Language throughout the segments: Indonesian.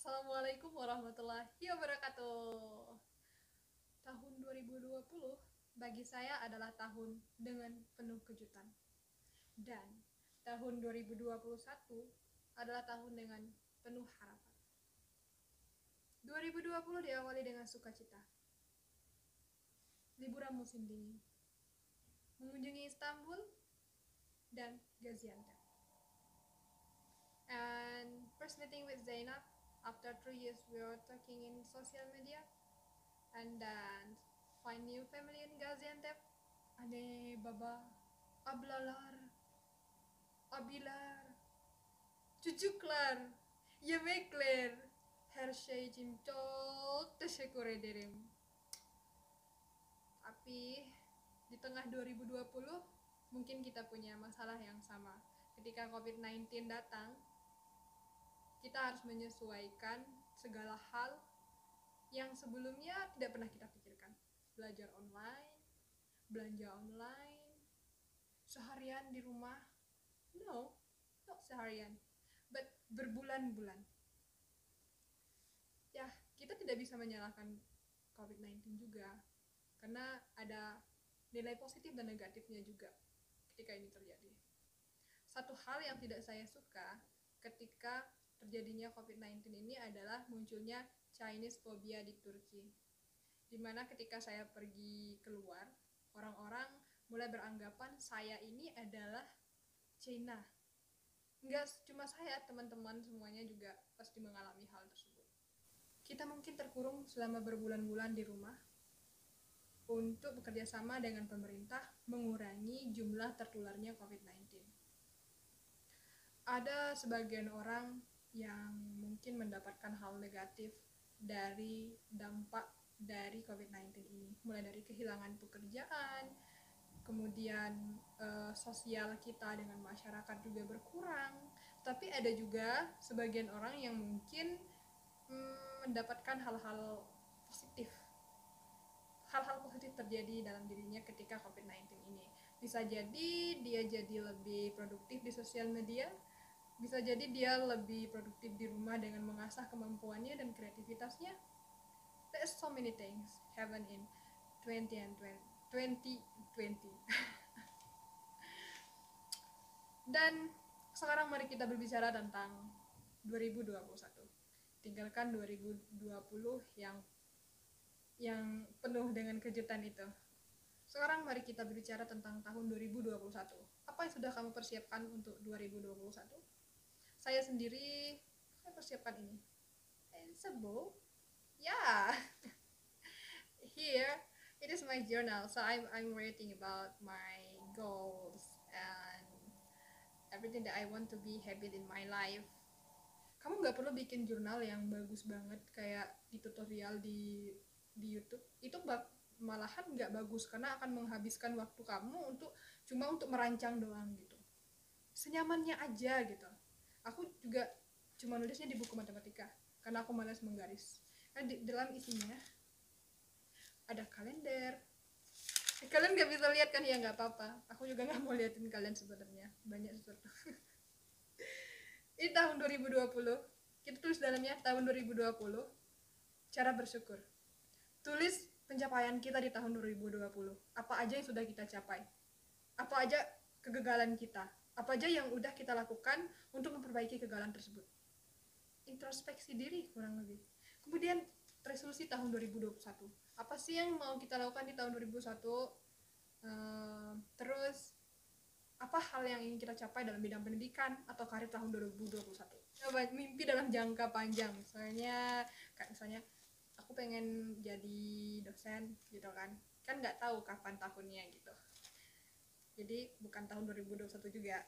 Assalamualaikum warahmatullahi wabarakatuh. Tahun 2020 bagi saya adalah tahun dengan penuh kejutan. Dan tahun 2021 adalah tahun dengan penuh harapan. 2020 diawali dengan sukacita. Liburan musim dingin. Mengunjungi Istanbul dan Gaziantep. And first meeting with Zainab. After 3 years we were talking in social media. And then find new family in Gaziantep. Anne, Baba, Ablalar, Abilar, Cucuklar, Yemekler, her şey için çok teşekkür ederim. Tapi di tengah 2020 mungkin kita punya masalah yang sama. Ketika COVID-19 datang, kita harus menyesuaikan segala hal yang sebelumnya tidak pernah kita pikirkan. Belajar online, belanja online, seharian di rumah. No, not seharian, but berbulan-bulan. Ya, kita tidak bisa menyalahkan COVID-19 juga, karena ada nilai positif dan negatifnya juga ketika ini terjadi. Satu hal yang tidak saya suka ketika terjadinya COVID-19 ini adalah munculnya Chinese phobia di Turki, dimana ketika saya pergi keluar, orang-orang mulai beranggapan saya ini adalah China. Enggak cuma saya, teman-teman semuanya juga pasti mengalami hal tersebut. Kita mungkin terkurung selama berbulan-bulan di rumah untuk bekerja sama dengan pemerintah mengurangi jumlah tertularnya COVID-19. Ada sebagian orang yang mungkin mendapatkan hal negatif dari dampak dari COVID-19 ini, mulai dari kehilangan pekerjaan, kemudian sosial kita dengan masyarakat juga berkurang. Tapi ada juga sebagian orang yang mungkin mendapatkan hal-hal positif terjadi dalam dirinya ketika COVID-19 ini. Bisa jadi dia jadi lebih produktif di sosial media, bisa jadi dia lebih produktif di rumah dengan mengasah kemampuannya dan kreativitasnya. There's so many things happen in 2020. Dan sekarang mari kita berbicara tentang 2021. Tinggalkan 2020 yang penuh dengan kejutan itu. Sekarang mari kita berbicara tentang tahun 2021. Apa yang sudah kamu persiapkan untuk 2021? Saya sendiri, saya persiapkan ini. It's a book. Yeah. Here, it is my journal. So I'm writing about my goals and everything that I want to be happy in my life. Kamu nggak perlu bikin jurnal yang bagus banget kayak di tutorial di YouTube. Itu malahan nggak bagus karena akan menghabiskan waktu kamu cuma untuk merancang doang gitu. Senyamannya aja gitu. Aku juga cuma nulisnya di buku matematika karena aku malas menggaris. Nah, di dalam isinya ada kalender. Kalian nggak bisa lihat kan? Ya nggak apa-apa. Aku juga nggak mau liatin kalian sebenarnya. Banyak sesuatu. Ini tahun 2020. Kita tulis dalamnya tahun 2020. Cara bersyukur. Tulis pencapaian kita di tahun 2020. Apa aja yang sudah kita capai? Apa aja kegagalan kita? Apa aja yang udah kita lakukan untuk memperbaiki kegagalan tersebut? Introspeksi diri kurang lebih. Kemudian resolusi tahun 2021. Apa sih yang mau kita lakukan di tahun 2021? Terus apa hal yang ingin kita capai dalam bidang pendidikan atau karir tahun 2021? Coba mimpi dalam jangka panjang. Misalnya aku pengen jadi dosen gitu kan nggak tahu kapan tahunnya gitu. Jadi bukan tahun 2021 juga,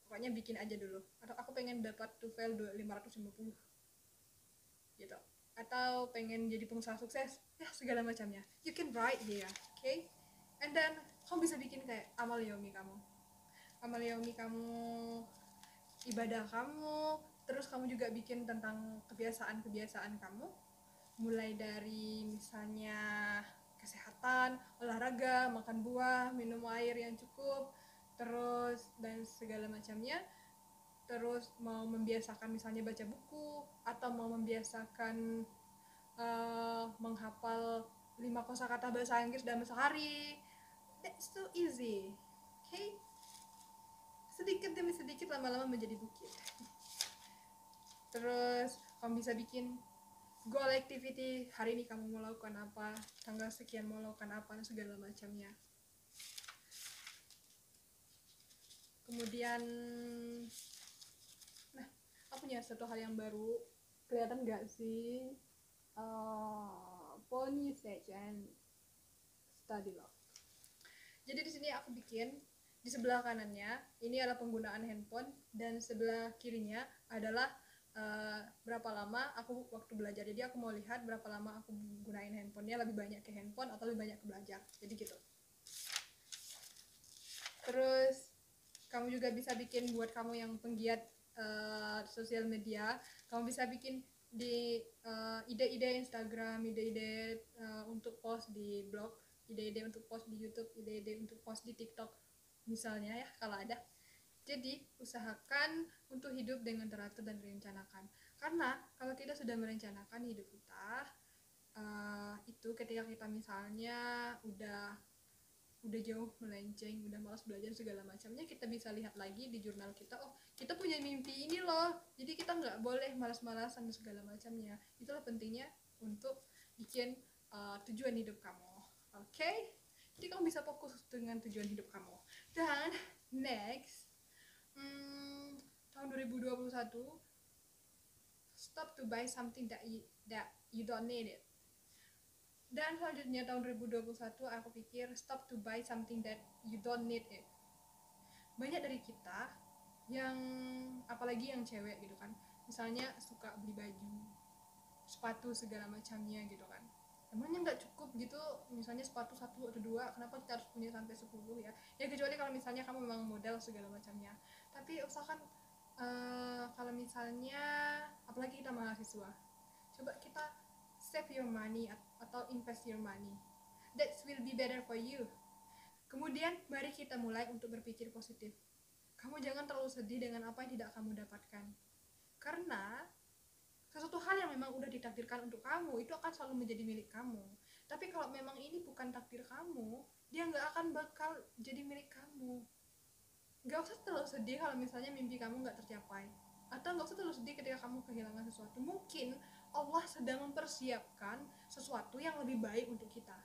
pokoknya bikin aja dulu. Atau aku pengen dapat TOEFL 550 gitu, atau pengen jadi pengusaha sukses, ya segala macamnya. You can write here, okay? And then kamu bisa bikin kayak amal yaumi kamu, ibadah kamu. Terus kamu juga bikin tentang kebiasaan kamu, mulai dari misalnya kesehatan, olahraga, makan buah, minum air yang cukup, terus dan segala macamnya. terus mau membiasakan misalnya baca buku, atau mau membiasakan menghafal 5 kosakata bahasa Inggris dalam sehari. That's so easy. Okay, sedikit demi sedikit lama-lama menjadi bukit. Terus kamu bisa bikin goal activity, hari ini kamu mau lakukan apa, tanggal sekian mau lakukan apa, dan segala macamnya. Kemudian, nah, aku punya satu hal yang baru. Kelihatan gak sih? Phone usage and study log. Jadi di sini aku bikin di sebelah kanannya ini adalah penggunaan handphone, dan sebelah kirinya adalah berapa lama aku waktu belajar. Jadi aku mau lihat berapa lama aku gunain handphonenya, lebih banyak ke handphone atau lebih banyak ke belajar. Jadi gitu. Terus kamu juga bisa bikin, buat kamu yang penggiat sosial media, kamu bisa bikin di ide-ide Instagram, ide-ide untuk post di blog, ide-ide untuk post di YouTube, ide-ide untuk post di TikTok misalnya ya, kalau ada. Jadi usahakan untuk hidup dengan teratur dan direncanakan, karena kalau kita sudah merencanakan hidup kita, itu ketika kita misalnya udah jauh melenceng, udah malas belajar segala macamnya, kita bisa lihat lagi di jurnal kita, oh kita punya mimpi ini loh, jadi kita nggak boleh malas-malasan dan segala macamnya. Itulah pentingnya untuk bikin tujuan hidup kamu. Okay? Jadi kamu bisa fokus dengan tujuan hidup kamu. Dan next, tahun 2021, stop to buy something that you don't need it. Dan selanjutnya tahun 2021 aku pikir stop to buy something that you don't need it. Banyak dari kita yang, apalagi yang cewek gitu kan, misalnya suka beli baju, sepatu segala macamnya gitu kan. Emangnya nggak cukup gitu, misalnya sepatu 1 atau 2, kenapa kita harus punya sampai 10 ya? Ya kecuali kalau misalnya kamu memang model segala macamnya. Tapi usahakan kalau misalnya, apalagi kita mahasiswa, coba kita save your money atau invest your money. That will be better for you. Kemudian mari kita mulai untuk berpikir positif. Kamu jangan terlalu sedih dengan apa yang tidak kamu dapatkan, karena sesuatu hal yang memang udah ditakdirkan untuk kamu itu akan selalu menjadi milik kamu. Tapi kalau memang ini bukan takdir kamu, dia nggak akan bakal jadi milik kamu. Nggak usah terlalu sedih kalau misalnya mimpi kamu nggak tercapai, atau nggak usah terlalu sedih ketika kamu kehilangan sesuatu. Mungkin Allah sedang mempersiapkan sesuatu yang lebih baik untuk kita.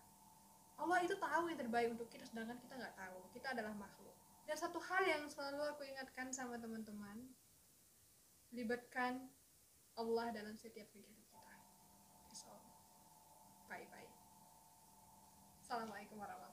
Allah itu tahu yang terbaik untuk kita, sedangkan kita nggak tahu. Kita adalah makhluk. Dan satu hal yang selalu aku ingatkan sama teman-teman, libatkan Allah dalam setiap kegiatan kita. So, bye-bye. Assalamualaikum warahmatullahi wabarakatuh.